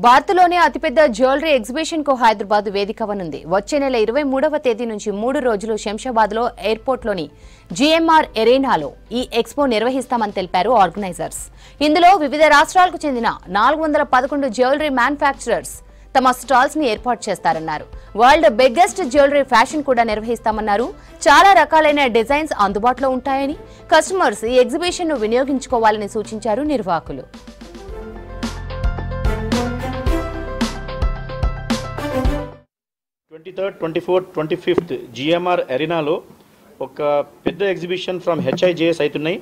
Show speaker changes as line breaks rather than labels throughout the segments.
భారత్లోనే అతిపెద్ద jewellery exhibition కు హైదరాబాద్ వేదికవనుంది. వచ్చే నెల 23వ తేదీ నుంచి 3 రోజులు శంషాబాద్ లో ఎయిర్పోర్ట్ లోని జిఎంఆర్ ఎరీనాలో ఈ ఎక్స్పో నిర్వహిస్తామని తెలిపారు ఆర్గనైజర్స్. ఇందులో వివిధ రాష్ట్రాలకు చెందిన 411 జ్యువెలరీ మ్యానుఫ్యాక్చరర్స్ తమ స్టాల్స్ ని ఏర్పాటు చేస్తారన్నారు. వరల్డ్ బిగ్గెస్ట్ జ్యువెలరీ ఫ్యాషన్ కూడా నిర్వహిస్తామన్నారు. చాలా రకాలైన డిజైన్స్ అందుబాటులో ఉంటాయని, కస్టమర్స్ ఈ ఎగ్జిబిషన్ ను వినియోగించుకోవాలని సూచించారు నిర్వాహకులు.
23rd, 24th, 25th GMR ఎరీనాలో ఒక పెద్ద ఎగ్జిబిషన్ ఫ్రమ్ HIJS అవుతున్నాయి.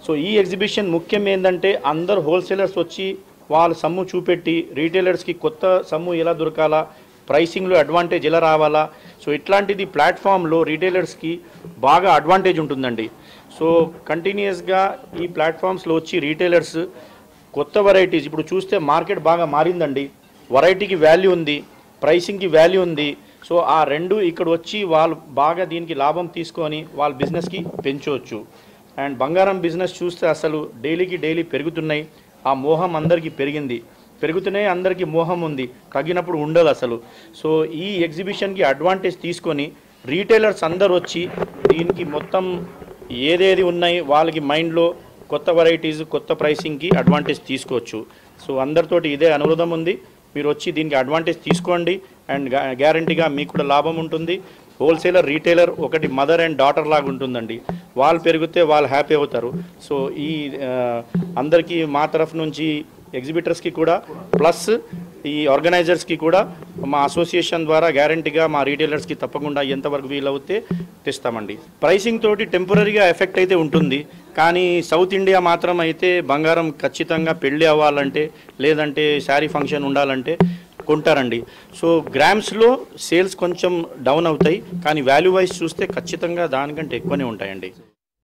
సో ఈ ఎగ్జిబిషన్ ముఖ్యం ఏంటంటే అందరు హోల్సేలర్స్ వచ్చి వాళ్ళ సమ్ము చూపెట్టి రీటైలర్స్కి కొత్త సమ్ము ఎలా దొరకాలా, ప్రైసింగ్లో అడ్వాంటేజ్ ఎలా రావాలా, సో ఇట్లాంటిది ప్లాట్ఫామ్లో రీటైలర్స్కి బాగా అడ్వాంటేజ్ ఉంటుందండి. సో కంటిన్యూస్గా ఈ ప్లాట్ఫామ్స్లో వచ్చి రీటైలర్స్ కొత్త వెరైటీస్, ఇప్పుడు చూస్తే మార్కెట్ బాగా మారిందండి, వెరైటీకి వాల్యూ ఉంది, ప్రైసింగ్కి వాల్యూ ఉంది. సో ఆ రెండు ఇక్కడ వచ్చి వాళ్ళు బాగా దీనికి లాభం తీసుకొని వాళ్ళ బిజినెస్కి పెంచవచ్చు. అండ్ బంగారం బిజినెస్ చూస్తే అసలు డైలీ పెరుగుతున్నాయి. ఆ మోహం అందరికీ పెరుగుతున్నాయి, అందరికీ మోహం ఉంది, తగ్గినప్పుడు ఉండదు అసలు. సో ఈ ఎగ్జిబిషన్కి అడ్వాంటేజ్ తీసుకొని రీటైలర్స్ అందరు వచ్చి దీనికి మొత్తం ఏదేది ఉన్నాయి వాళ్ళకి మైండ్లో కొత్త వెరైటీస్, కొత్త ప్రైసింగ్కి అడ్వాంటేజ్ తీసుకోవచ్చు. సో అందరితోటి ఇదే అనురోధం ఉంది, మీరు వచ్చి దీనికి అడ్వాంటేజ్ తీసుకోండి. అండ్ గ్యారంటీగా మీకు కూడా లాభం ఉంటుంది. హోల్సేలర్, రీటైలర్ ఒకటి మదర్ అండ్ డాటర్ లాగా ఉంటుందండి. వాళ్ళు పెరిగితే వాళ్ళు హ్యాపీ అవుతారు. సో ఈ అందరికీ మా తరఫు నుంచి ఎగ్జిబిటర్స్కి కూడా ప్లస్ ఈ ఆర్గనైజర్స్కి కూడా మా అసోసియేషన్ ద్వారా గ్యారంటీగా మా రీటైలర్స్కి తప్పకుండా ఎంతవరకు వీలవుతే తెస్తామండి. ప్రైసింగ్ తోటి టెంపరీగా ఎఫెక్ట్ అయితే ఉంటుంది, కానీ సౌత్ ఇండియా మాత్రం అయితే బంగారం ఖచ్చితంగా పెళ్ళి అవ్వాలంటే లేదంటే శారీ ఫంక్షన్ ఉండాలంటే కొంటారండి. సో గ్రామ్స్లో సేల్స్ కొంచెం డౌన్ అవుతాయి, కానీ వాల్యూ వైజ్ చూస్తే ఖచ్చితంగా దానికంటే ఎక్కువనే ఉంటాయండి.